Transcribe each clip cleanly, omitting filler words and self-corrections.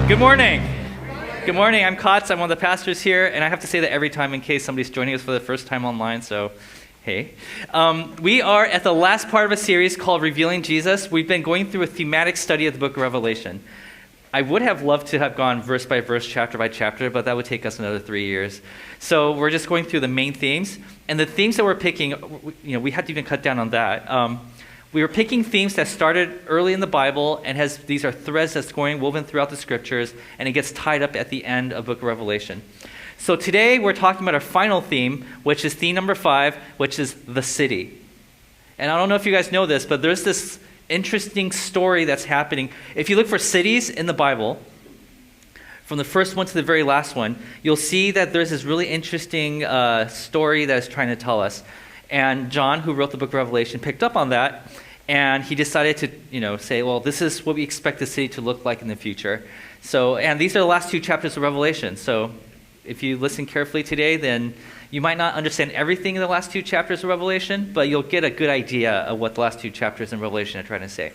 Good morning. Good morning. I'm Kotz. I'm one of the pastors here, and I have to say that every time in case somebody's joining us for the first time online, so hey. We are at the last part of a series called Revealing Jesus. We've been going through a thematic study of the book of Revelation. I would have loved to have gone verse by verse, chapter by chapter, but that would take us another 3 years. So we're just going through the main themes, and the themes that we're picking, we had to even cut down on that. We were picking themes that started early in the Bible and these are threads that's going woven throughout the scriptures, and it gets tied up at the end of book of Revelation. So today we're talking about our final theme, which is theme number 5, which is the city. And I don't know if you guys know this, but there's this interesting story that's happening. If you look for cities in the Bible, from the first one to the very last one, you'll see that there's this really interesting story that is trying to tell us. And John, who wrote the book of Revelation, picked up on that, and he decided to, say, well, this is what we expect the city to look like in the future. So, and these are the last 2 chapters of Revelation. So, if you listen carefully today, then you might not understand everything in the last 2 chapters of Revelation, but you'll get a good idea of what the last 2 chapters in Revelation are trying to say.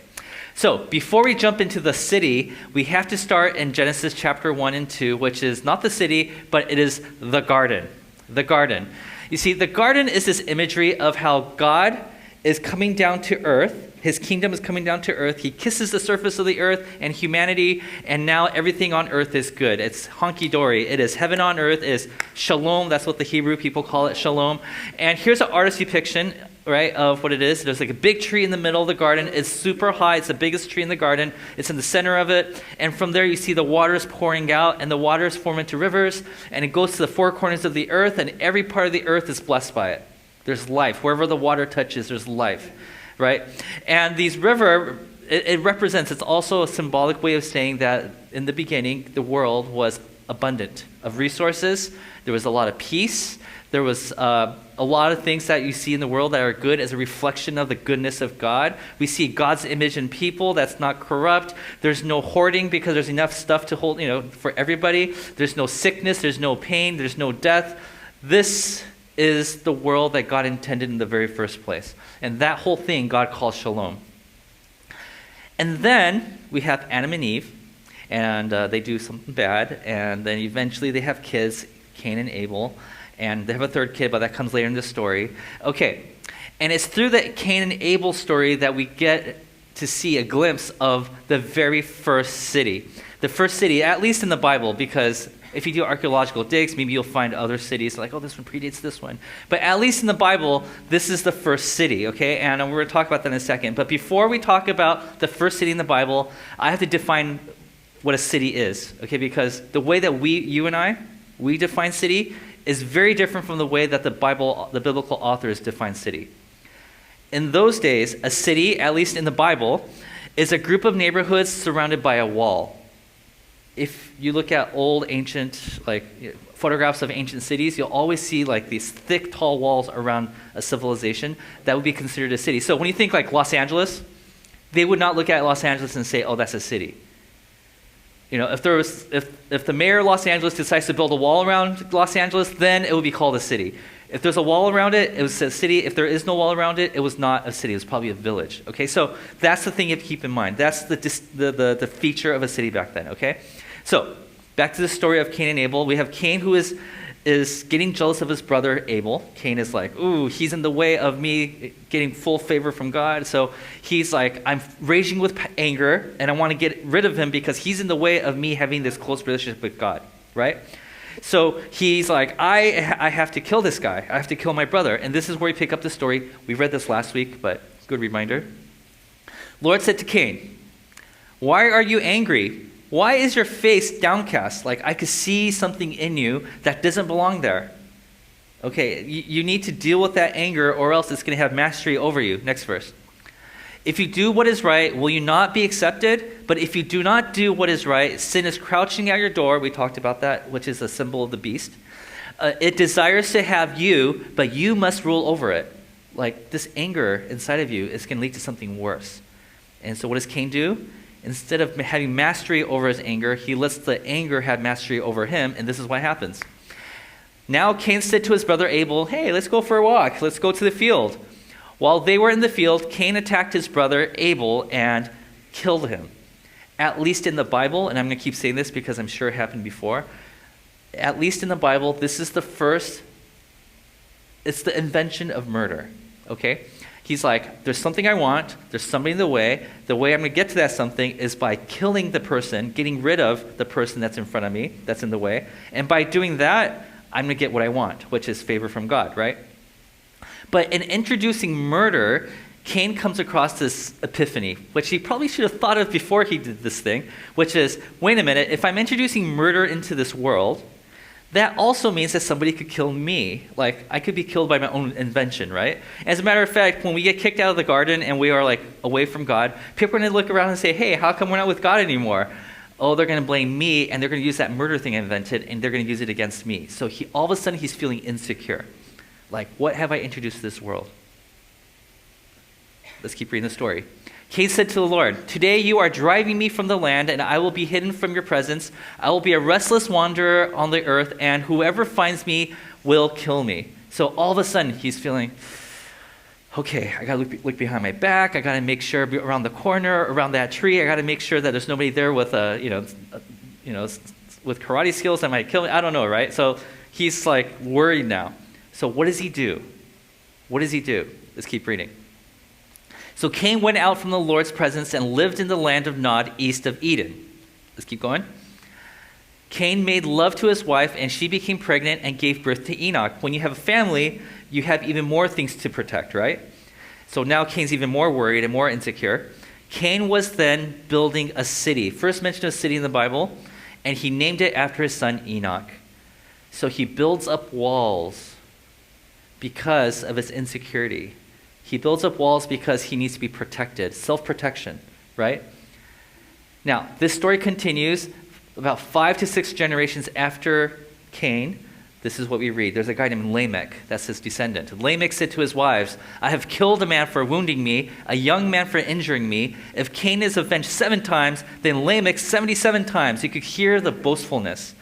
So, before we jump into the city, we have to start in Genesis chapter 1 and 2, which is not the city, but it is the garden. The garden. You see, the garden is this imagery of how God is coming down to earth. His kingdom is coming down to earth. He kisses the surface of the earth and humanity, and now everything on earth is good. It's honky-dory. It is heaven on earth. It is shalom. That's what the Hebrew people call it, shalom. And here's an artist's depiction, right, of what it is. There's like a big tree in the middle of the garden. It's super high. It's the biggest tree in the garden. It's in the center of it. And from there you see the waters pouring out, and the waters form into rivers, and it goes to the 4 corners of the earth, and every part of the earth is blessed by it. There's life. Wherever the water touches, there's life, right? And these river, it represents, it's also a symbolic way of saying that in the beginning, the world was abundant of resources. There was a lot of peace. There was a lot of things that you see in the world that are good as a reflection of the goodness of God. We see God's image in people that's not corrupt. There's no hoarding because there's enough stuff to hold, for everybody. There's no sickness. There's no pain. There's no death. This is the world that God intended in the very first place. And that whole thing God calls shalom. And then we have Adam and Eve, and they do something bad, and then eventually they have kids, Cain and Abel, and they have a 3rd kid, but that comes later in the story. Okay, and it's through the Cain and Abel story that we get to see a glimpse of the very first city. The first city, at least in the Bible, because if you do archaeological digs, maybe you'll find other cities like, oh, this one predates this one. But at least in the Bible, this is the first city, okay? And we're going to talk about that in a second. But before we talk about the first city in the Bible, I have to define what a city is, okay? Because the way that we define city is very different from the way that the biblical authors define city. In those days, a city, at least in the Bible, is a group of neighborhoods surrounded by a wall. If you look at old ancient photographs of ancient cities, you'll always see like these thick, tall walls around a civilization that would be considered a city. So when you think like Los Angeles, they would not look at Los Angeles and say, oh, that's a city. If the mayor of Los Angeles decides to build a wall around Los Angeles, then it would be called a city. If there's a wall around it, it was a city. If there is no wall around it, it was not a city. It was probably a village. Okay, so that's the thing you have to keep in mind. That's the feature of a city back then. Okay, so back to the story of Cain and Abel. We have Cain who is getting jealous of his brother Abel. Cain is like, ooh, he's in the way of me getting full favor from God. So he's like, I'm raging with anger, and I want to get rid of him because he's in the way of me having this close relationship with God, right? So he's like, I have to kill this guy. I have to kill my brother. And this is where we pick up the story. We read this last week, but good reminder. Lord said to Cain, why are you angry? Why is your face downcast? Like I could see something in you that doesn't belong there. Okay, you need to deal with that anger or else it's going to have mastery over you. Next verse. If you do what is right, will you not be accepted? But if you do not do what is right, sin is crouching at your door. We talked about that, which is a symbol of the beast. It desires to have you, but you must rule over it. Like this anger inside of you is going to lead to something worse. And so what does Cain do? Instead of having mastery over his anger, he lets the anger have mastery over him, and this is what happens. Now Cain said to his brother Abel, hey, let's go for a walk. Let's go to the field. While they were in the field, Cain attacked his brother Abel and killed him. at least in the Bible, and I'm going to keep saying this because I'm sure it happened before, at least in the Bible, this is the first, it's the invention of murder, okay? He's like, there's something I want, there's somebody in the way I'm going to get to that something is by killing the person, getting rid of the person that's in front of me, that's in the way, and by doing that, I'm going to get what I want, which is favor from God, right? But in introducing murder, Cain comes across this epiphany, which he probably should have thought of before he did this thing, which is, wait a minute, if I'm introducing murder into this world, that also means that somebody could kill me. Like, I could be killed by my own invention, right? As a matter of fact, when we get kicked out of the garden and we are, like, away from God, people are going to look around and say, hey, how come we're not with God anymore? Oh, they're going to blame me, and they're going to use that murder thing I invented, and they're going to use it against me. So all of a sudden, he's feeling insecure. Like, what have I introduced to this world? Let's keep reading the story. Cain said to the Lord, today you are driving me from the land, and I will be hidden from your presence. I will be a restless wanderer on the earth, and whoever finds me will kill me. So all of a sudden, he's feeling, okay, I got to look behind my back. I got to make sure around the corner, around that tree, I got to make sure that there's nobody there with with karate skills that might kill me. I don't know, right? So he's like worried now. So what does he do? What does he do? Let's keep reading. So Cain went out from the Lord's presence and lived in the land of Nod, east of Eden. Let's keep going. Cain made love to his wife, and she became pregnant and gave birth to Enoch. When you have a family, you have even more things to protect, right? So now Cain's even more worried and more insecure. Cain was then building a city. First mention of a city in the Bible, and he named it after his son Enoch. So he builds up walls because of his insecurity. He builds up walls because he needs to be protected, self-protection, right? Now, this story continues about 5 to 6 generations after Cain. This is what we read. There's a guy named Lamech, that's his descendant. Lamech said to his wives, I have killed a man for wounding me, a young man for injuring me. If Cain is avenged 7 times, then Lamech 77 times. You could hear the boastfulness,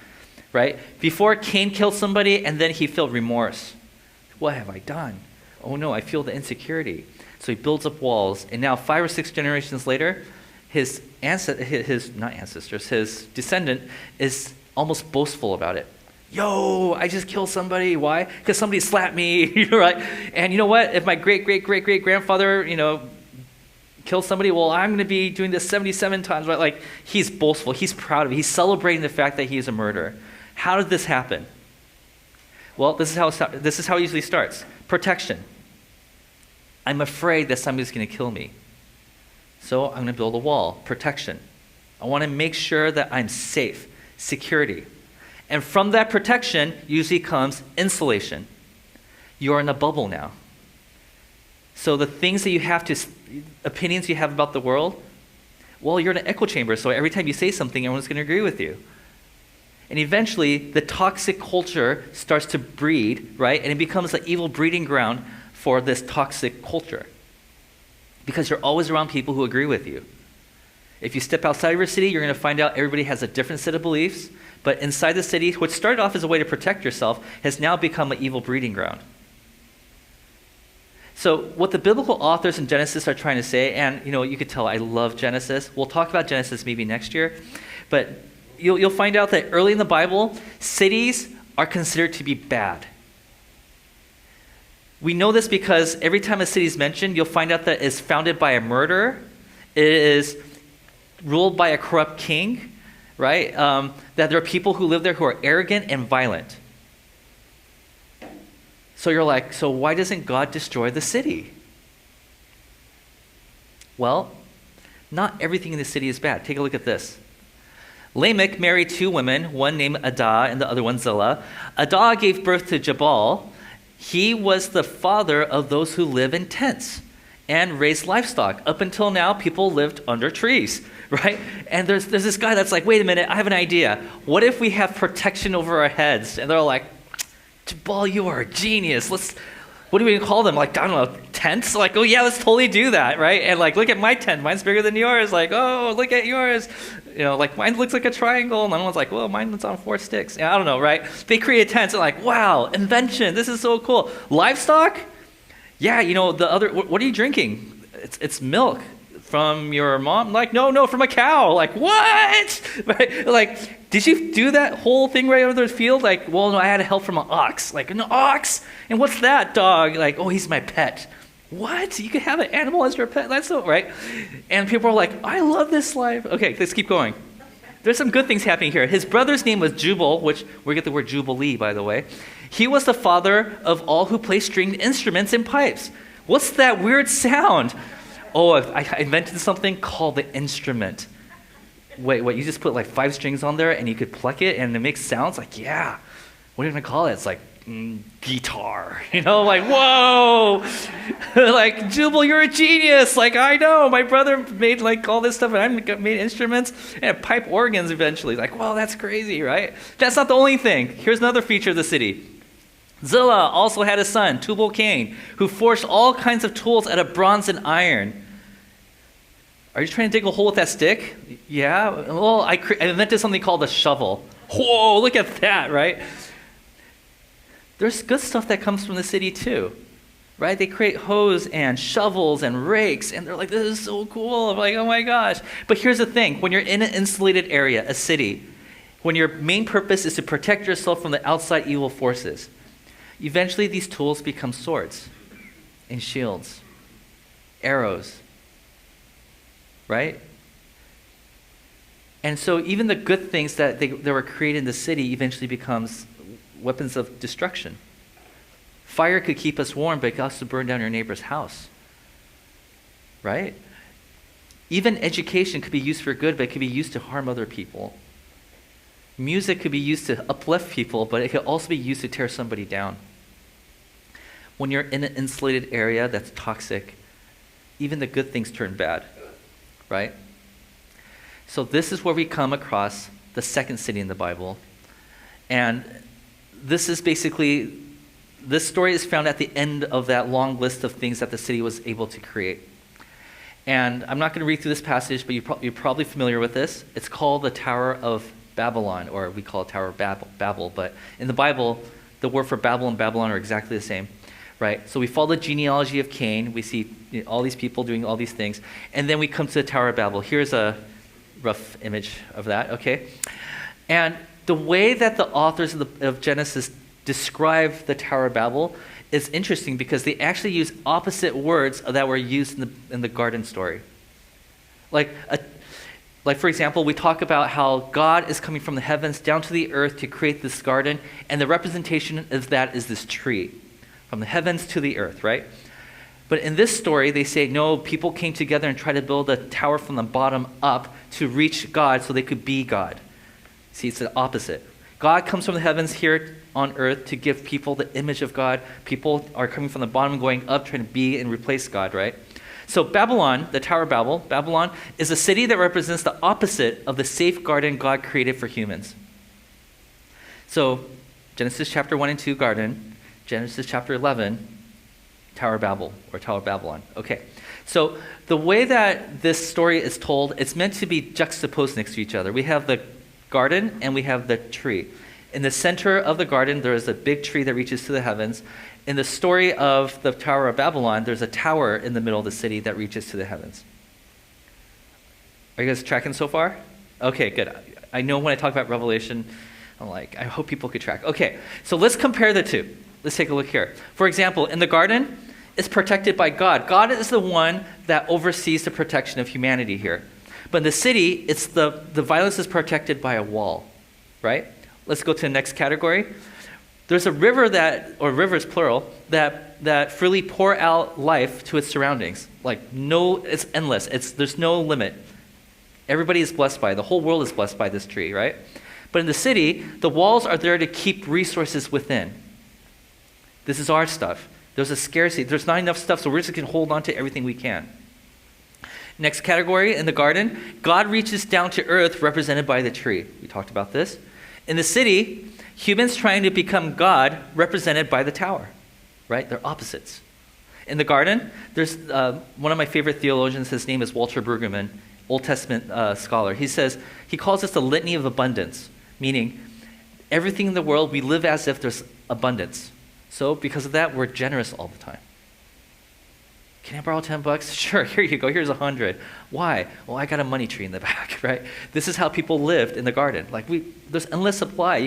right? Before Cain killed somebody, and then he felt remorse. What have I done? Oh no, I feel the insecurity. So he builds up walls, and now 5 or 6 generations later, his descendant is almost boastful about it. Yo, I just killed somebody. Why? Because somebody slapped me, right? And you know what? If my great-great-great-great-grandfather, killed somebody, well, I'm going to be doing this 77 times, right? Like, he's boastful. He's proud of it. He's celebrating the fact that he is a murderer. How did this happen? Well, this is how it usually starts. Protection. I'm afraid that somebody's going to kill me. So I'm going to build a wall. Protection. I want to make sure that I'm safe. Security. And from that protection usually comes insulation. You're in a bubble now. So the things that you have to, opinions you have about the world, well, you're in an echo chamber, so every time you say something, everyone's going to agree with you. And eventually, the toxic culture starts to breed, right? And it becomes an evil breeding ground for this toxic culture. Because you're always around people who agree with you. If you step outside of your city, you're going to find out everybody has a different set of beliefs. But inside the city, what started off as a way to protect yourself has now become an evil breeding ground. So what the biblical authors in Genesis are trying to say, and you could tell I love Genesis. We'll talk about Genesis maybe next year. But you'll find out that early in the Bible, cities are considered to be bad. We know this because every time a city is mentioned, you'll find out that it's founded by a murderer. It is ruled by a corrupt king, right? That there are people who live there who are arrogant and violent. So you're like, so why doesn't God destroy the city? Well, not everything in the city is bad. Take a look at this. Lamech married 2 women, one named Adah and the other one Zillah. Adah gave birth to Jabal. He was the father of those who live in tents and raise livestock. Up until now, people lived under trees, right? And there's this guy that's like, wait a minute, I have an idea. What if we have protection over our heads? And they're like, Jabal, you are a genius. What do we call them? Like, I don't know, tents? Like, oh yeah, let's totally do that, right? And like, look at my tent. Mine's bigger than yours. Like, oh, look at yours. Like mine looks like a triangle. And one's like, well, mine's on 4 sticks. I don't know, right? They create tents and like, wow, invention. This is so cool. Livestock? Yeah, the other, what are you drinking? It's milk. from your mom? Like, no, from a cow. Like, what? Right? Like, did you do that whole thing right over the field? Like, well, no, I had help from an ox. Like, an ox? And what's that dog? Like, oh, he's my pet. What? You can have an animal as your pet? That's so, right? And people are like, I love this life. Okay, let's keep going. There's some good things happening here. His brother's name was Jubal, which we get the word jubilee, by the way. He was the father of all who play stringed instruments and pipes. What's that weird sound? Oh, I invented something called the instrument. Wait, you just put like 5 strings on there and you could pluck it and it makes sounds? Like, yeah. What are you going to call it? It's like, guitar. Like, whoa. Like, Jubal, you're a genius. Like, I know. My brother made like all this stuff and I made instruments and pipe organs eventually. Like, well, that's crazy, right? That's not the only thing. Here's another feature of the city. Zillah also had a son, Tubal-Cain, who forged all kinds of tools out of bronze and iron. Are you trying to dig a hole with that stick? Yeah. Well, I invented something called a shovel. Whoa, look at that, right? There's good stuff that comes from the city too, right? They create hoes and shovels and rakes, and they're like, this is so cool. I'm like, oh my gosh. But here's the thing. When you're in an insulated area, a city, when your main purpose is to protect yourself from the outside evil forces, eventually these tools become swords and shields, arrows, right? And so even the good things that were created in the city eventually becomes weapons of destruction. Fire could keep us warm, but it could also burn down your neighbor's house, right? Even education could be used for good, but it could be used to harm other people. Music could be used to uplift people, but it could also be used to tear somebody down. When you're in an insulated area that's toxic, even the good things turn bad, right? So this is where we come across the second city in the Bible. And this story is found at the end of that long list of things that the city was able to create. And I'm not going to read through this passage, but you're probably familiar with this. It's called the Tower of Babylon, or we call it Tower of Babel. But in the Bible, the word for Babel and Babylon are exactly the same, right? So we follow the genealogy of Cain. We see all these people doing all these things. And then we come to the Tower of Babel. Here's a rough image of that, okay? And the way that the authors of Genesis describe the Tower of Babel is interesting because they actually use opposite words that were used in the garden story. Like for example, we talk about how God is coming from the heavens down to the earth to create this garden, and the representation of that is this tree, from the heavens to the earth, right? But in this story, they say, no, people came together and tried to build a tower from the bottom up to reach God so they could be God. See, it's the opposite. God comes from the heavens here on earth to give people the image of God. People are coming from the bottom and going up, trying to be and replace God, right? So Babylon, the Tower of Babel, Babylon is a city that represents the opposite of the safe garden God created for humans. So Genesis chapter 1 and 2, garden. Genesis chapter 11, Tower of Babel, or Tower of Babylon. Okay, so the way that this story is told, it's meant to be juxtaposed next to each other. We have the garden and we have the tree. In the center of the garden, there is a big tree that reaches to the heavens. In the story of the Tower of Babylon, there's a tower in the middle of the city that reaches to the heavens. Are you guys tracking so far? Okay, good. I know when I talk about Revelation, I'm like, I hope people could track. Okay, so let's compare the two. Let's take a look here. For example, in the garden, it's protected by God. God is the one that oversees the protection of humanity here. But in the city, it's the violence is protected by a wall, right? Let's go to the next category. There's a river or rivers plural, that freely pour out life to its surroundings. It's endless. There's no limit. Everybody is blessed by it. The whole world is blessed by this tree, right? But in the city, the walls are there to keep resources within. This is our stuff. There's a scarcity. There's not enough stuff, so we're just going to hold on to everything we can. Next category, in the garden, God reaches down to earth, represented by the tree. We talked about this. In the city, humans trying to become God, represented by the tower, right? They're opposites. In the garden, there's one of my favorite theologians, his name is Walter Brueggemann, Old Testament scholar. He calls this the litany of abundance, meaning everything in the world, we live as if there's abundance. So because of that, we're generous all the time. Can I borrow $10? Sure, here you go. Here's 100. Why? Well, I got a money tree in the back, right? This is how people lived in the garden. Like there's endless supply.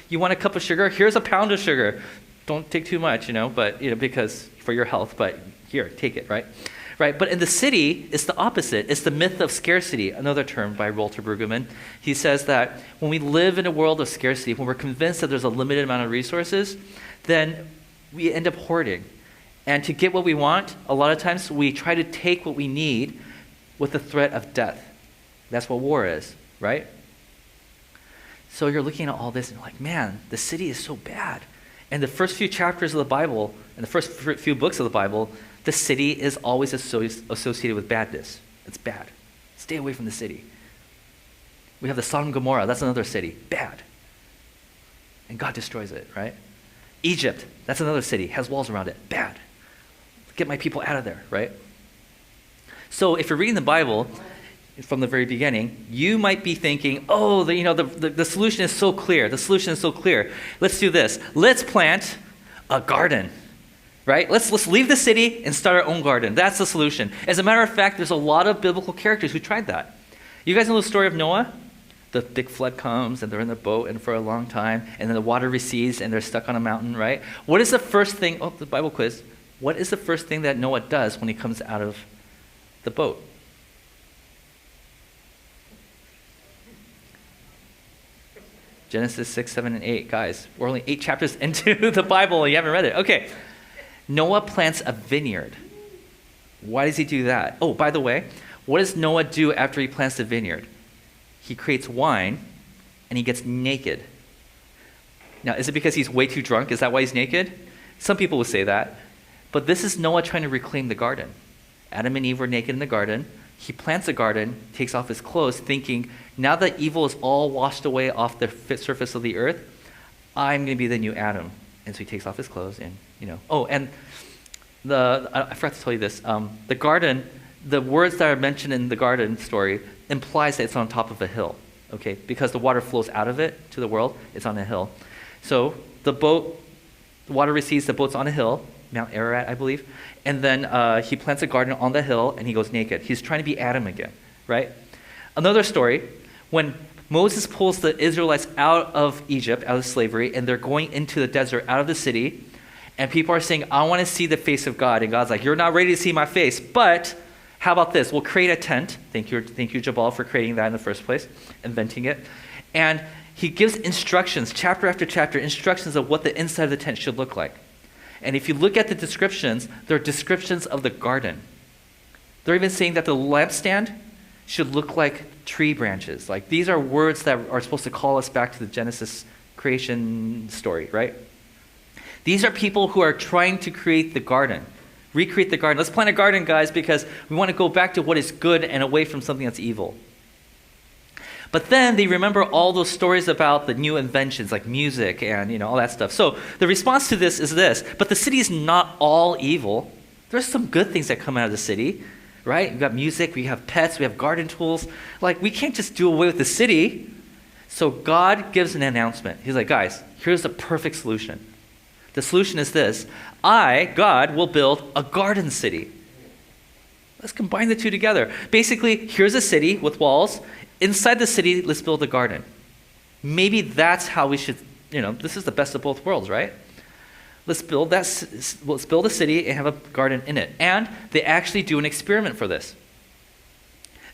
You want a cup of sugar? Here's a pound of sugar. Don't take too much, but because for your health. But here, take it, right? Right. But in the city, it's the opposite. It's the myth of scarcity. Another term by Walter Brueggemann. He says that when we live in a world of scarcity, when we're convinced that there's a limited amount of resources, then we end up hoarding. And to get what we want, a lot of times we try to take what we need with the threat of death. That's what war is, right? So you're looking at all this and you're like, man, the city is so bad. And the first few chapters of the Bible, and the first few books of the Bible, the city is always associated with badness. It's bad. Stay away from the city. We have the Sodom and Gomorrah. That's another city. Bad. And God destroys it, right? Egypt. That's another city. Has walls around it. Bad. Get my people out of there, right? So if you're reading the Bible from the very beginning, you might be thinking, oh, the solution is so clear. The solution is so clear. Let's do this. Let's plant a garden, right? Let's leave the city and start our own garden. That's the solution. As a matter of fact, there's a lot of biblical characters who tried that. You guys know the story of Noah? The big flood comes and they're in the boat and for a long time, and then the water recedes and they're stuck on a mountain, right? What is the first thing? Oh, the Bible quiz. What is the first thing that Noah does when he comes out of the boat? Genesis 6, 7, and 8. Guys, we're only 8 chapters into the Bible and you haven't read it. Okay. Noah plants a vineyard. Why does he do that? Oh, by the way, what does Noah do after he plants the vineyard? He creates wine and he gets naked. Now, is it because he's way too drunk? Is that why he's naked? Some people would say that. But this is Noah trying to reclaim the garden. Adam and Eve were naked in the garden. He plants a garden, takes off his clothes, thinking, now that evil is all washed away off the surface of the earth, I'm going to be the new Adam. And so he takes off his clothes and, Oh, and I forgot to tell you this. The garden, the words that are mentioned in the garden story implies that it's on top of a hill, okay? Because the water flows out of it to the world, it's on a hill. So the water recedes, the boat's on a hill, Mount Ararat, I believe. And then he plants a garden on the hill and he goes naked. He's trying to be Adam again, right? Another story, when Moses pulls the Israelites out of Egypt, out of slavery, and they're going into the desert, out of the city, and people are saying, I want to see the face of God. And God's like, you're not ready to see my face, but how about this? We'll create a tent. Thank you, Jabal, for creating that in the first place, inventing it. And he gives instructions, chapter after chapter, instructions of what the inside of the tent should look like. And if you look at the descriptions, they're descriptions of the garden. They're even saying that the lampstand should look like tree branches. Like these are words that are supposed to call us back to the Genesis creation story, right? These are people who are trying to create the garden, recreate the garden. Let's plant a garden, guys, because we want to go back to what is good and away from something that's evil. But then they remember all those stories about the new inventions like music and all that stuff. So the response to this is this, but the city is not all evil. There's some good things that come out of the city, right? We've got music, we have pets, we have garden tools. Like we can't just do away with the city. So God gives an announcement. He's like, guys, here's the perfect solution. The solution is this. I, God, will build a garden city. Let's combine the two together. Basically, here's a city with walls. Inside the city, let's build a garden. Maybe that's how we should, this is the best of both worlds, right? Let's build a city and have a garden in it. And they actually do an experiment for this.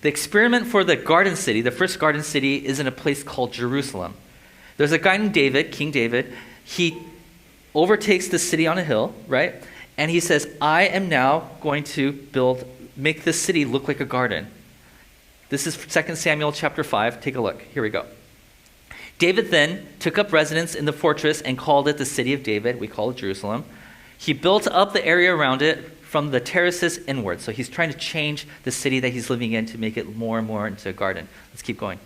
The experiment for the garden city, the first garden city, is in a place called Jerusalem. There's a guy named David, King David. He overtakes the city on a hill, right? And he says, I am now going to make this city look like a garden. This is 2 Samuel chapter 5. Take a look. Here we go. David then took up residence in the fortress and called it the city of David. We call it Jerusalem. He built up the area around it from the terraces inward. So he's trying to change the city that he's living in to make it more and more into a garden. Let's keep going.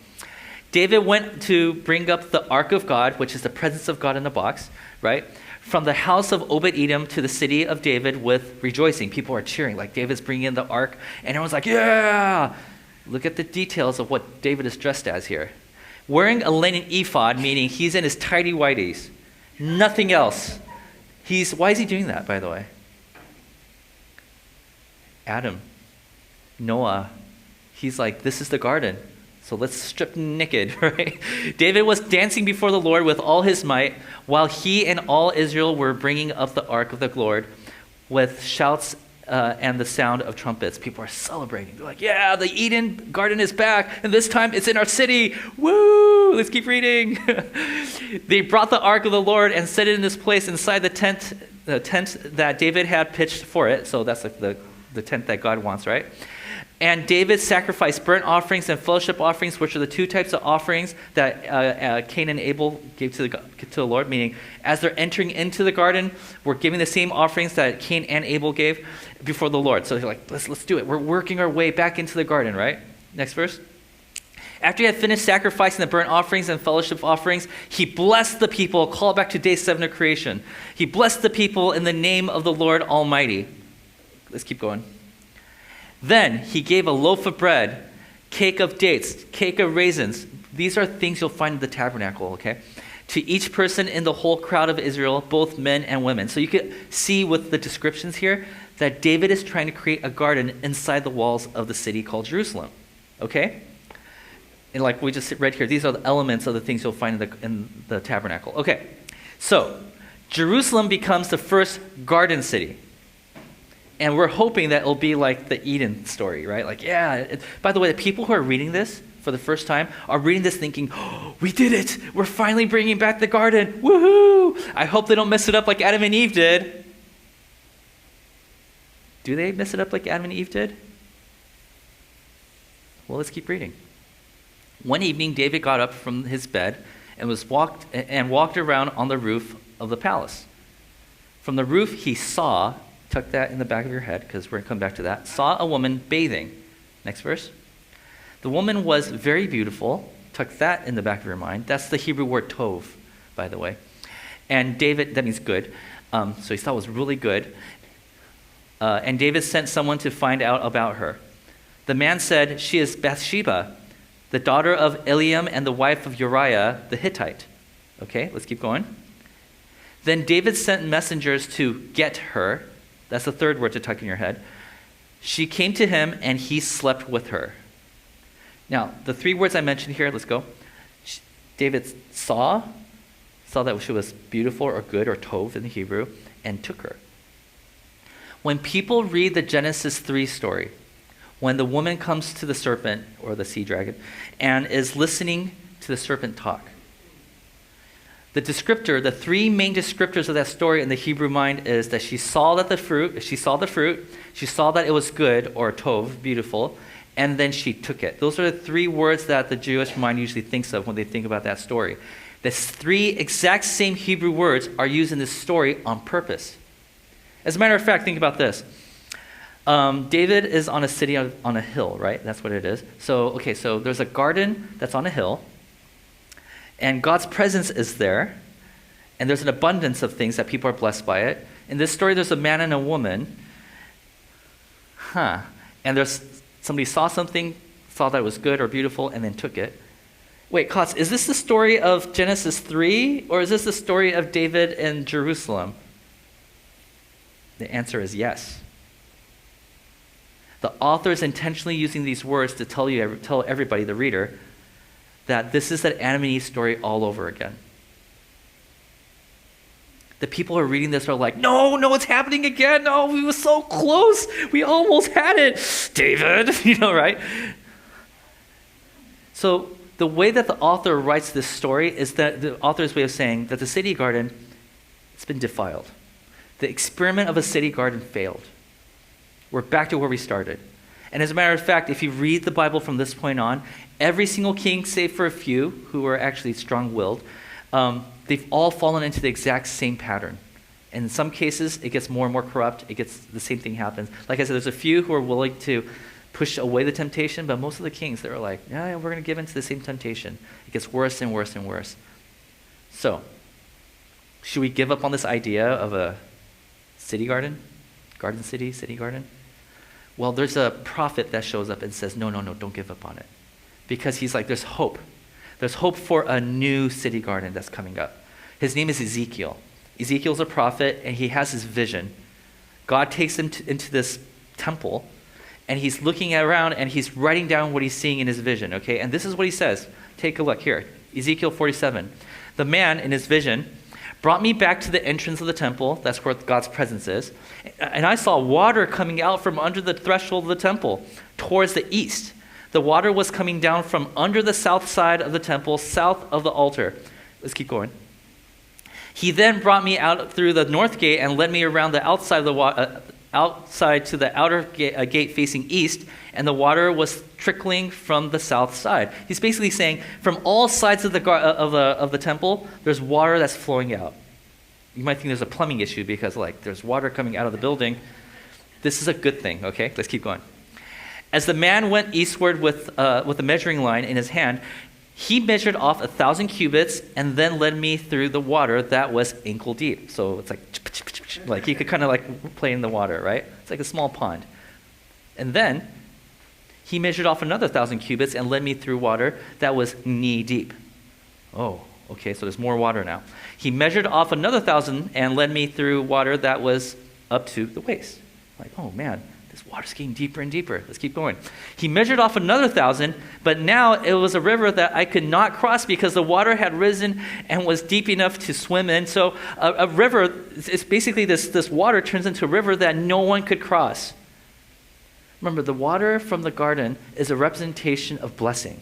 David went to bring up the ark of God, which is the presence of God in a box, right? From the house of Obed-Edom to the city of David with rejoicing. People are cheering, like David's bringing in the ark. And everyone's like, yeah! Look at the details of what David is dressed as here. Wearing a linen ephod, meaning he's in his tidy whities. Nothing else. Why is he doing that, by the way? Adam, Noah, he's like, this is the garden. So let's strip naked, right? David was dancing before the Lord with all his might while he and all Israel were bringing up the ark of the Lord with shouts and the sound of trumpets. People are celebrating. They're like, yeah, the Eden garden is back, and this time it's in our city. Woo! Let's keep reading. They brought the ark of the Lord and set it in this place inside the tent that David had pitched for it. So that's like the tent that God wants, right? And David sacrificed burnt offerings and fellowship offerings, which are the two types of offerings that Cain and Abel gave to the Lord, meaning as they're entering into the garden, we're giving the same offerings that Cain and Abel gave before the Lord. So they're like, let's do it. We're working our way back into the garden, right? Next verse. After he had finished sacrificing the burnt offerings and fellowship offerings, he blessed the people. Call back to day 7 of creation. He blessed the people in the name of the Lord Almighty. Let's keep going. Then he gave a loaf of bread, cake of dates, cake of raisins. These are things you'll find in the tabernacle, okay? To each person in the whole crowd of Israel, both men and women. So you can see with the descriptions here that David is trying to create a garden inside the walls of the city called Jerusalem, okay? And like we just read here, these are the elements of the things you'll find in the tabernacle. Okay, so Jerusalem becomes the first garden city. And we're hoping that it'll be like the Eden story, right? Like, yeah. By the way, the people who are reading this for the first time are reading this thinking, oh, we did it. We're finally bringing back the garden. Woohoo! I hope they don't mess it up like Adam and Eve did. Do they mess it up like Adam and Eve did? Well, let's keep reading. One evening, David got up from his bed and walked around on the roof of the palace. From the roof, he saw, tuck that in the back of your head because we're going to come back to that, saw a woman bathing. Next verse. The woman was very beautiful. Tuck that in the back of your mind. That's the Hebrew word tov, by the way. And David, that means good. So he thought it was really good. And David sent someone to find out about her. The man said, she is Bathsheba, the daughter of Eliam and the wife of Uriah the Hittite. Okay, let's keep going. Then David sent messengers to get her. That's the third word to tuck in your head. She came to him and he slept with her. Now, the three words I mentioned here, let's go. David saw that she was beautiful or good or tov in the Hebrew, and took her. When people read the Genesis 3 story, when the woman comes to the serpent, or the sea dragon, and is listening to the serpent talk, the three main descriptors of that story in the Hebrew mind is that she saw the fruit, she saw that it was good, or tov, beautiful, and then she took it. Those are the three words that the Jewish mind usually thinks of when they think about that story. The three exact same Hebrew words are used in this story on purpose. As a matter of fact, think about this. David is on a city on a hill, right? That's what it is. So there's a garden that's on a hill, and God's presence is there, and there's an abundance of things that people are blessed by it. In this story, there's a man and a woman. And somebody saw something, thought that it was good or beautiful, and then took it. Wait, Kotz, is this the story of Genesis 3, or is this the story of David and Jerusalem? The answer is yes. The author is intentionally using these words to tell everybody, the reader, that this is that Adam and Eve story all over again. The people who are reading this are like, no, it's happening again. No, we were so close. We almost had it. David, right? So the way that the author writes this story is that the author's way of saying that the city garden, it's been defiled. The experiment of a city garden failed. We're back to where we started. And as a matter of fact, if you read the Bible from this point on, every single king, save for a few who are actually strong-willed, they've all fallen into the exact same pattern. And in some cases, it gets more and more corrupt. The same thing happens. Like I said, there's a few who are willing to push away the temptation, but most of the kings, they're like, yeah, we're going to give in to the same temptation. It gets worse and worse and worse. So, should we give up on this idea of a city garden? Garden city, city garden? Well, there's a prophet that shows up and says, no, don't give up on it. Because he's like, there's hope. There's hope for a new city garden that's coming up. His name is Ezekiel. Ezekiel's a prophet, and he has his vision. God takes him into this temple, and he's looking around and he's writing down what he's seeing in his vision, okay? And this is what he says. Take a look here. Ezekiel 47. The man in his vision brought me back to the entrance of the temple. That's where God's presence is. And I saw water coming out from under the threshold of the temple towards the east. The water was coming down from under the south side of the temple, south of the altar. Let's keep going. He then brought me out through the north gate and led me around the outside of the outside to the outer gate facing east, and the water was trickling from the south side. He's basically saying from all sides of the temple, there's water that's flowing out. You might think there's a plumbing issue because there's water coming out of the building. This is a good thing, okay? Let's keep going. As the man went eastward with a measuring line in his hand, he measured off 1,000 cubits and then led me through the water that was ankle deep. So it's like you could kind of play in the water, right? It's like a small pond. And then he measured off another 1,000 cubits and led me through water that was knee deep. Oh, okay, so there's more water now. He measured off another 1,000 and led me through water that was up to the waist. Oh man, this water's getting deeper and deeper. Let's keep going. He measured off another 1,000, but now it was a river that I could not cross because the water had risen and was deep enough to swim in. So a river, it's basically this water turns into a river that no one could cross. Remember, the water from the garden is a representation of blessing.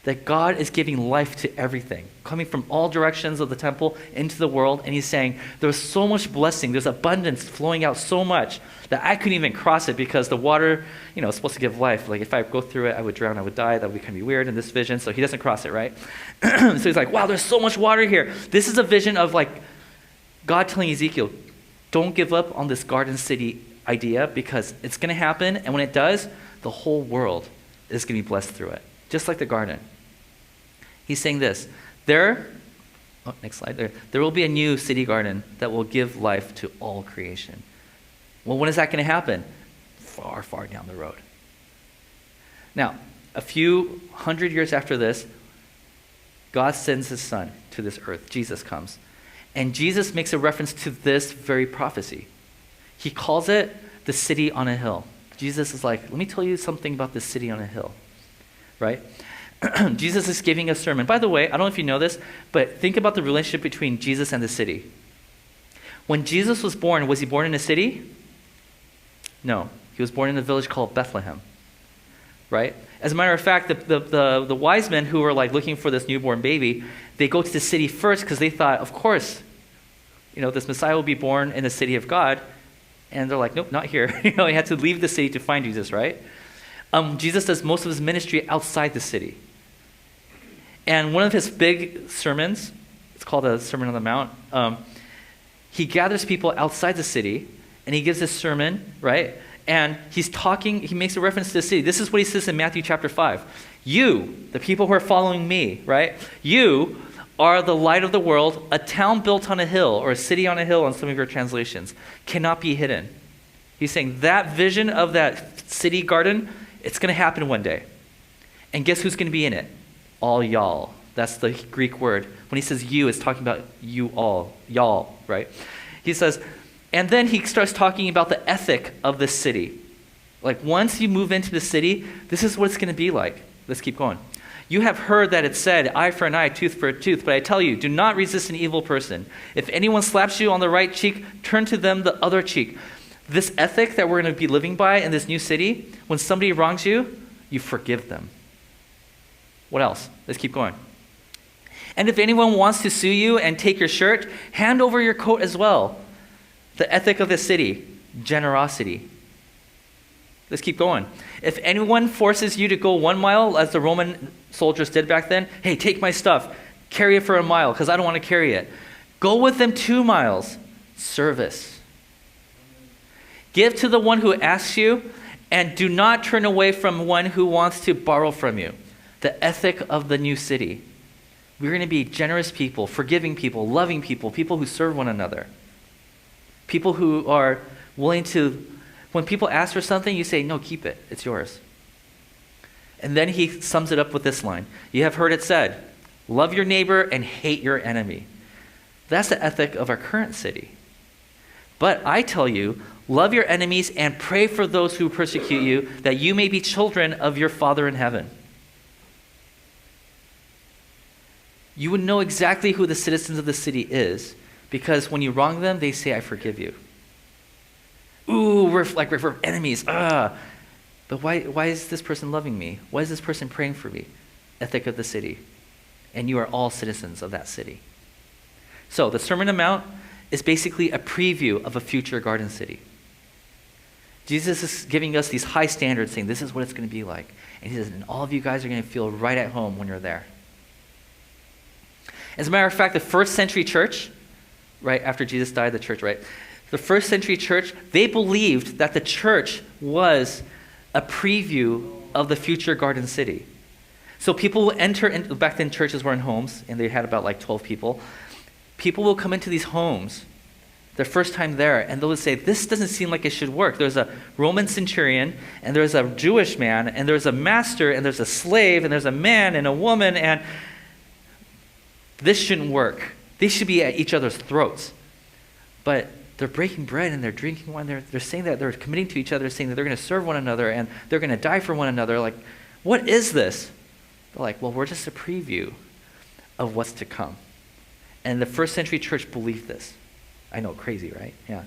That God is giving life to everything, coming from all directions of the temple into the world. And he's saying, there's so much blessing, there's abundance flowing out so much that I couldn't even cross it because the water, is supposed to give life. If I go through it, I would drown, I would die. That would kind of be weird in this vision. So he doesn't cross it, right? So he's like, wow, there's so much water here. This is a vision of God telling Ezekiel, don't give up on this garden city idea because it's going to happen. And when it does, the whole world is going to be blessed through it. Just like the garden. He's saying this, next slide there will be a new city garden that will give life to all creation. Well, when is that going to happen? Far, far down the road. Now, a few hundred years after this, God sends his son to this earth. Jesus comes. And Jesus makes a reference to this very prophecy. He calls it the city on a hill. Jesus is like, let me tell you something about this city on a hill, right? Jesus is giving a sermon. By the way, I don't know if you know this, but think about the relationship between Jesus and the city. When Jesus was he born in a city? No. He was born in a village called Bethlehem, right? As a matter of fact, the wise men who were looking for this newborn baby, they go to the city first because they thought, of course, this Messiah will be born in the city of God. And they're like, nope, not here. He had to leave the city to find Jesus, right? Jesus does most of his ministry outside the city. And one of his big sermons, it's called the Sermon on the Mount, he gathers people outside the city, and he gives this sermon, right? And he makes a reference to the city. This is what he says in Matthew chapter 5. You, the people who are following me, right? You are the light of the world. A town built on a hill, or a city on a hill on some of your translations, cannot be hidden. He's saying that vision of that city garden, it's going to happen one day. And guess who's going to be in it? All y'all. That's the Greek word. When he says you, it's talking about you all. Y'all, right? He says, and then he starts talking about the ethic of this city. Once you move into the city, this is what it's going to be like. Let's keep going. You have heard that it said, eye for an eye, tooth for a tooth, but I tell you, do not resist an evil person. If anyone slaps you on the right cheek, turn to them the other cheek. This ethic that we're going to be living by in this new city, when somebody wrongs you, you forgive them. What else? Let's keep going. And if anyone wants to sue you and take your shirt, hand over your coat as well. The ethic of the city, generosity. Let's keep going. If anyone forces you to go 1 mile, as the Roman soldiers did back then, hey, take my stuff, carry it for a mile, because I don't want to carry it. Go with them 2 miles. Service. Give to the one who asks you, and do not turn away from one who wants to borrow from you. The ethic of the new city. We're going to be generous people, forgiving people, loving people, people who serve one another. People who are willing to, when people ask for something, you say, no, keep it. It's yours. And then he sums it up with this line. You have heard it said, love your neighbor and hate your enemy. That's the ethic of our current city. But I tell you, Love your enemies and pray for those who persecute you, that you may be children of your Father in heaven. You would know exactly who the citizens of the city is, because when you wrong them, they say, I forgive you. Ooh, we're enemies. But why is this person loving me? Why is this person praying for me? Ethic of the city. And you are all citizens of that city. So the Sermon on the Mount is basically a preview of a future garden city. Jesus is giving us these high standards, saying this is what it's going to be like. And he says, and all of you guys are going to feel right at home when you're there. As a matter of fact, the first century church, right after Jesus died, the church, right? The first century church, they believed that the church was a preview of the future garden city. So people will enter, back then churches were in homes, and they had about like 12 people. People will come into these homes their first time there, and they'll say, this doesn't seem like it should work. There's a Roman centurion, and there's a Jewish man, and there's a master, and there's a slave, and there's a man and a woman, and this shouldn't work. They should be at each other's throats. But they're breaking bread, and they're drinking wine. They're saying that they're committing to each other, saying that they're going to serve one another, and they're going to die for one another. Like, what is this? They're like, well, we're just a preview of what's to come. And the first century church believed this. I know, crazy, right? Yeah.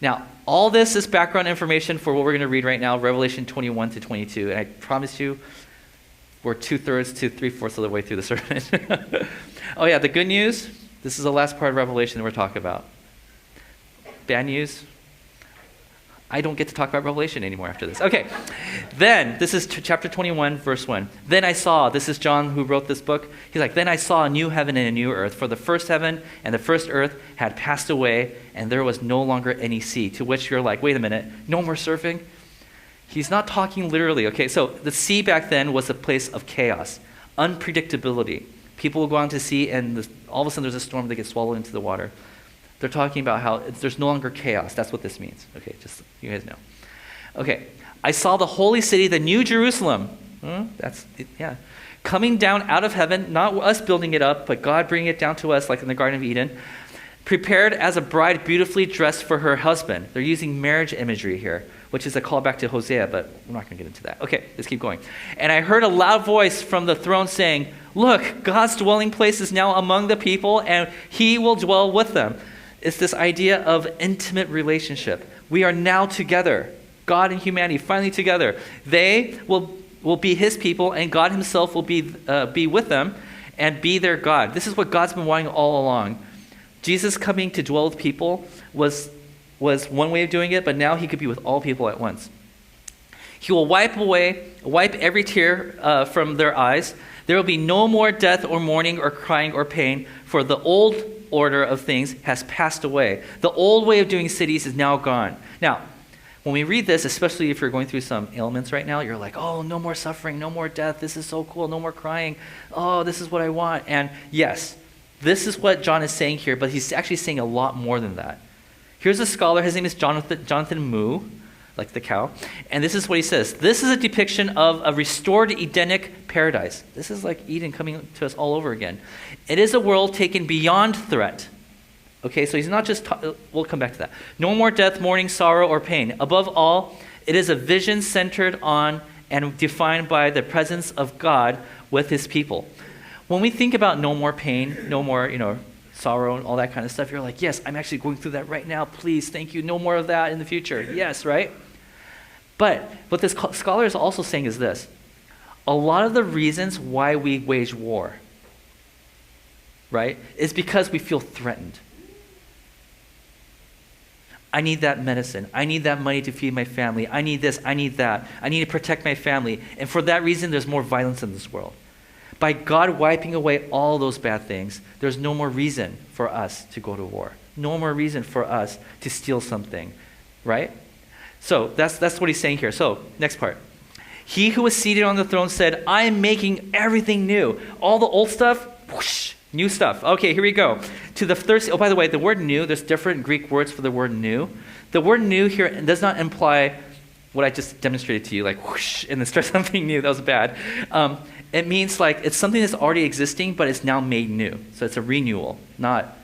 Now, all this is background information for what we're going to read right now, Revelation 21 to 22. And I promise you, we're 2/3 to 3/4 of the way through the sermon. Oh yeah, the good news, this is the last part of Revelation that we're talking about. Bad news, I don't get to talk about Revelation anymore after this. Okay, then, this is chapter 21, verse 1. Then I saw, this is John who wrote this book. He's like, then I saw a new heaven and a new earth, for the first heaven and the first earth had passed away, and there was no longer any sea. To which you're like, wait a minute, no more surfing? He's not talking literally, okay? So the sea back then was a place of chaos, unpredictability. People will go out to sea, and all of a sudden there's a storm, they get swallowed into the water. They're talking about how there's no longer chaos. That's what this means. Okay, just so you guys know. Okay, I saw the holy city, the New Jerusalem. Coming down out of heaven, not us building it up, but God bringing it down to us like in the Garden of Eden, prepared as a bride beautifully dressed for her husband. They're using marriage imagery here, which is a callback to Hosea, but we're not going to get into that. Okay, let's keep going. And I heard a loud voice from the throne saying, look, God's dwelling place is now among the people, and he will dwell with them. It's this idea of intimate relationship. We are now together. God and humanity finally together. They will be his people, and God himself will be with them and be their God. This is what God's been wanting all along. Jesus coming to dwell with people was one way of doing it, but now he could be with all people at once. He will wipe every tear from their eyes. There will be no more death or mourning or crying or pain, for the old order of things has passed away. The old way of doing cities is now gone. Now, when we read this, especially if you're going through some ailments right now, you're like, oh, no more suffering, no more death. This is so cool. No more crying. Oh, this is what I want. And yes, this is what John is saying here, but he's actually saying a lot more than that. Here's a scholar. His name is Jonathan Moo, like the cow. And this is what he says. This is a depiction of a restored Edenic paradise. This is like Eden coming to us all over again. It is a world taken beyond threat. Okay, so he's not just, we'll come back to that. No more death, mourning, sorrow, or pain. Above all, it is a vision centered on and defined by the presence of God with his people. When we think about no more pain, no more, sorrow and all that kind of stuff, you're like, yes, I'm actually going through that right now. Please, thank you. No more of that in the future. Yes, right? But what this scholar is also saying is this. A lot of the reasons why we wage war, right, is because we feel threatened. I need that medicine. I need that money to feed my family. I need this. I need that. I need to protect my family. And for that reason, there's more violence in this world. By God wiping away all those bad things, there's no more reason for us to go to war. No more reason for us to steal something, right? So that's what he's saying here. So next part. He who was seated on the throne said, I am making everything new. All the old stuff, whoosh, new stuff. Okay, here we go. To the thirsty, by the way, the word new, there's different Greek words for the word new. The word new here does not imply what I just demonstrated to you, like whoosh, and then start something new. That was bad. It means like it's something that's already existing, but it's now made new. So it's a renewal, not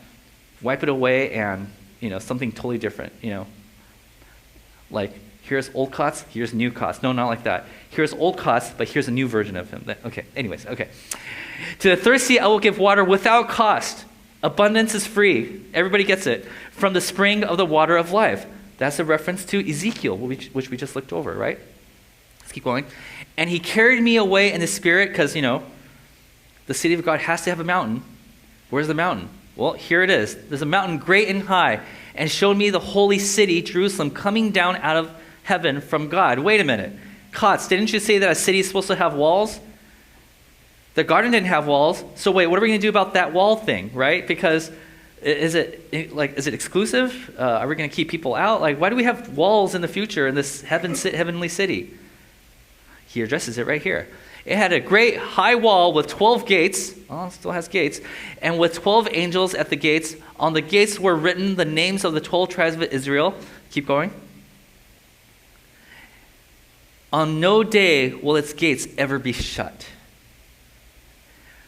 wipe it away and, something totally different, Like, here's old Kotz, here's new Kotz. No, not like that. Here's old Kotz, but here's a new version of him. Okay, anyways, okay. To the thirsty, I will give water without cost. Abundance is free. Everybody gets it. From the spring of the water of life. That's a reference to Ezekiel, which we just looked over, right? Let's keep going. And he carried me away in the spirit, because, the city of God has to have a mountain. Where's the mountain? Well, here it is. There's a mountain great and high, and showed me the holy city, Jerusalem, coming down out of heaven from God. Wait a minute. Kotz, didn't you say that a city is supposed to have walls? The garden didn't have walls. So wait, what are we going to do about that wall thing, right? Because is it exclusive? Are we going to keep people out? Like, why do we have walls in the future in this heavenly city? He addresses it right here. It had a great high wall with 12 gates. Oh, it still has gates. And with 12 angels at the gates. On the gates were written the names of the 12 tribes of Israel. Keep going. On no day will its gates ever be shut.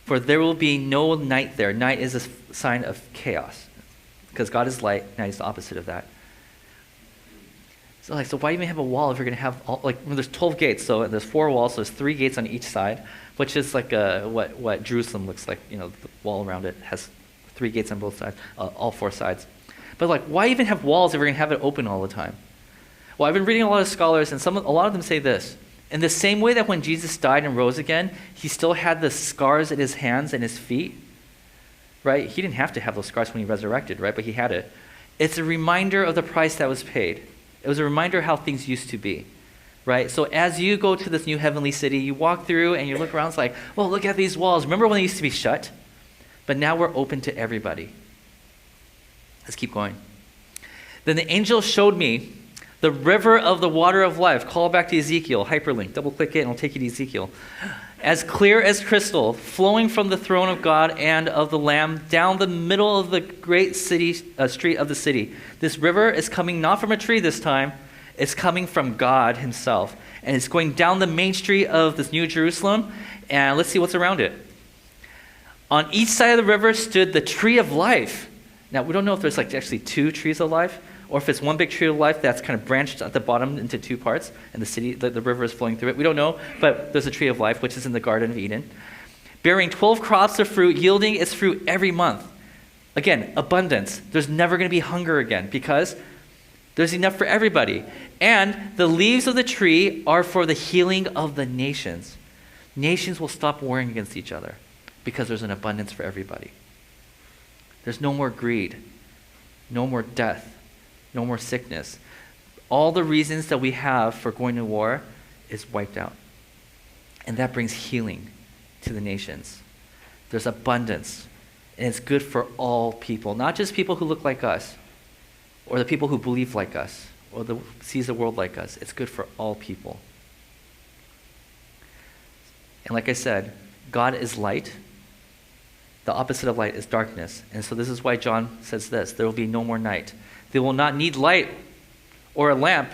For there will be no night there. Night is a sign of chaos. Because God is light, night is the opposite of that. So why even have a wall if you're going to have, there's 12 gates, so there's 4 walls, so there's 3 gates on each side, which is like what Jerusalem looks like, the wall around it has 3 gates on both sides, all 4 sides. But why even have walls if we're going to have it open all the time? Well, I've been reading a lot of scholars, and a lot of them say this. In the same way that when Jesus died and rose again, he still had the scars in his hands and his feet, right? He didn't have to have those scars when he resurrected, right? But he had it. It's a reminder of the price that was paid. It was a reminder how things used to be, right? So as you go to this new heavenly city, you walk through and you look around, it's like, well, look at these walls. Remember when they used to be shut? But now we're open to everybody. Let's keep going. Then the angel showed me the river of the water of life. Call back to Ezekiel, hyperlink. Double-click it and it'll take you to Ezekiel. As clear as crystal, flowing from the throne of God and of the Lamb down the middle of the great street of the city. This river is coming not from a tree this time. It's coming from God himself. And it's going down the main street of this new Jerusalem. And let's see what's around it. On each side of the river stood the tree of life. Now, we don't know if there's actually 2 trees of life, or if it's one big tree of life that's kind of branched at the bottom into 2 parts, and the river is flowing through it. We don't know, but there's a tree of life, which is in the Garden of Eden, bearing 12 crops of fruit, yielding its fruit every month. Again, abundance. There's never going to be hunger again, because there's enough for everybody. And the leaves of the tree are for the healing of the nations. Nations will stop warring against each other, because there's an abundance for everybody. There's no more greed, no more death, no more sickness. All the reasons that we have for going to war is wiped out. And that brings healing to the nations. There's abundance. And it's good for all people, not just people who look like us, or the people who believe like us, or sees the world like us. It's good for all people. And like I said, God is light. The opposite of light is darkness. And so this is why John says this: there will be no more night. They will not need light or a lamp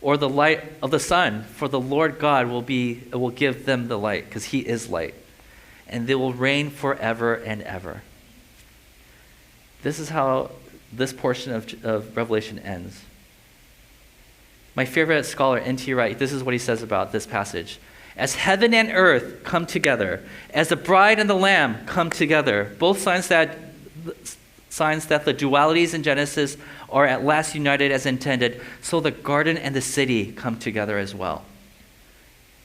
or the light of the sun, for the Lord God will give them the light, because he is light. And they will reign forever and ever. This is how this portion of Revelation ends. My favorite scholar, N.T. Wright, this is what he says about this passage. As heaven and earth come together, as the bride and the lamb come together, both signs that the dualities in Genesis are at last united as intended, so the garden and the city come together as well.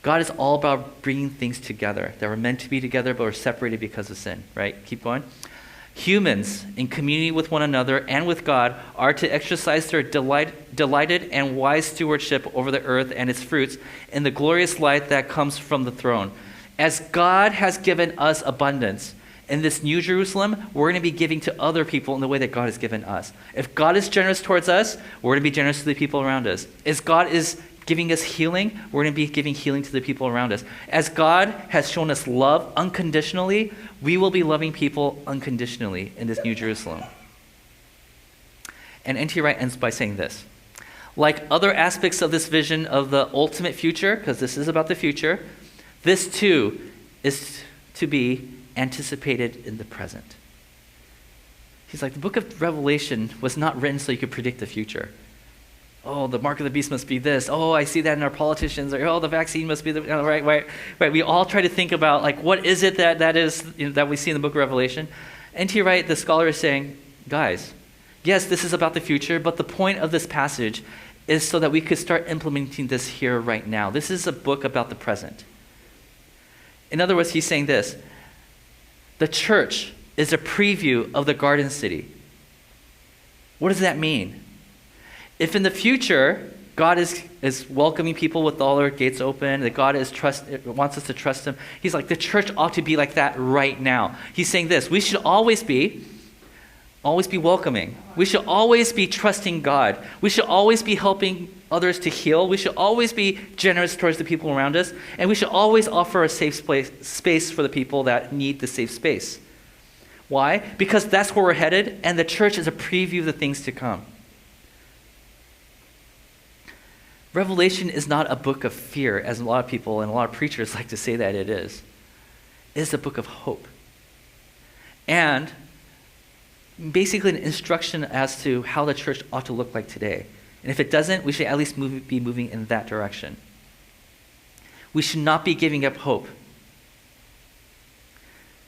God is all about bringing things together that were meant to be together but were separated because of sin, right? Keep going. Humans, in community with one another and with God, are to exercise their delighted and wise stewardship over the earth and its fruits in the glorious light that comes from the throne. As God has given us abundance, in this new Jerusalem, we're going to be giving to other people in the way that God has given us. If God is generous towards us, we're going to be generous to the people around us. As God is giving us healing, we're going to be giving healing to the people around us. As God has shown us love unconditionally, we will be loving people unconditionally in this new Jerusalem. And N.T. Wright ends by saying this: like other aspects of this vision of the ultimate future, because this is about the future, this too is to be anticipated in the present. He's like, the book of Revelation was not written so you could predict the future. Oh, the mark of the beast must be this. Oh, I see that in our politicians. Or, oh, the vaccine must be the, right. We all try to think about, like, what is it that is, that we see in the book of Revelation? And to your right, the scholar is saying, guys, yes, this is about the future, but the point of this passage is so that we could start implementing this here right now. This is a book about the present. In other words, he's saying this: the church is a preview of the garden city. What does that mean? If in the future, God is welcoming people with all their gates open, that God wants us to trust him, he's like, the church ought to be like that right now. He's saying this: we should always be welcoming. We should always be trusting God. We should always be helping others to heal. We should always be generous towards the people around us. And we should always offer a safe space for the people that need the safe space. Why? Because that's where we're headed, and the church is a preview of the things to come. Revelation is not a book of fear, as a lot of people and a lot of preachers like to say that it is. It is a book of hope. And basically an instruction as to how the church ought to look like today. And if it doesn't, we should at least be moving in that direction. We should not be giving up hope.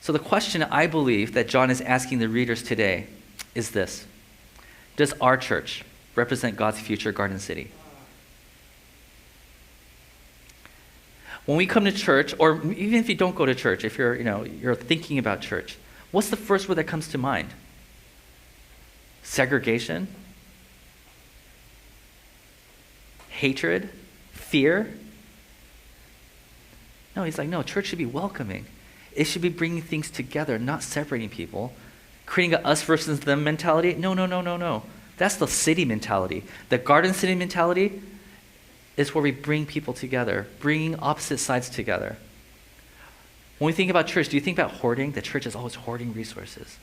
So the question I believe that John is asking the readers today is this: does our church represent God's future garden city? When we come to church, or even if you don't go to church, if you're thinking about church, what's the first word that comes to mind? Segregation? Hatred? Fear? No, he's like, no, church should be welcoming. It should be bringing things together, not separating people. Creating a us versus them mentality? No. That's the city mentality. The garden city mentality is where we bring people together, bringing opposite sides together. When we think about church, do you think about hoarding? The church is always hoarding resources.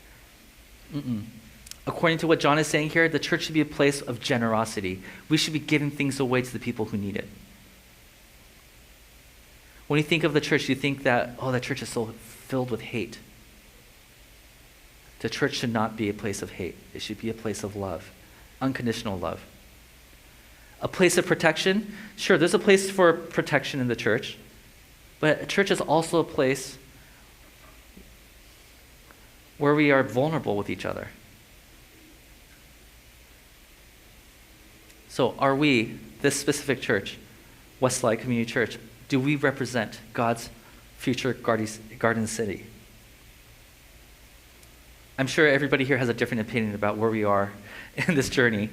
According to what John is saying here, the church should be a place of generosity. We should be giving things away to the people who need it. When you think of the church, you think that, that church is so filled with hate. The church should not be a place of hate. It should be a place of love, unconditional love. A place of protection? Sure, there's a place for protection in the church, but a church is also a place where we are vulnerable with each other. So are we, this specific church, Westlake Community Church, do we represent God's future garden city? I'm sure everybody here has a different opinion about where we are in this journey,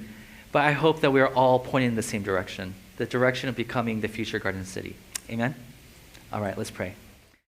but I hope that we are all pointing in the same direction, the direction of becoming the future garden city. Amen? All right, let's pray.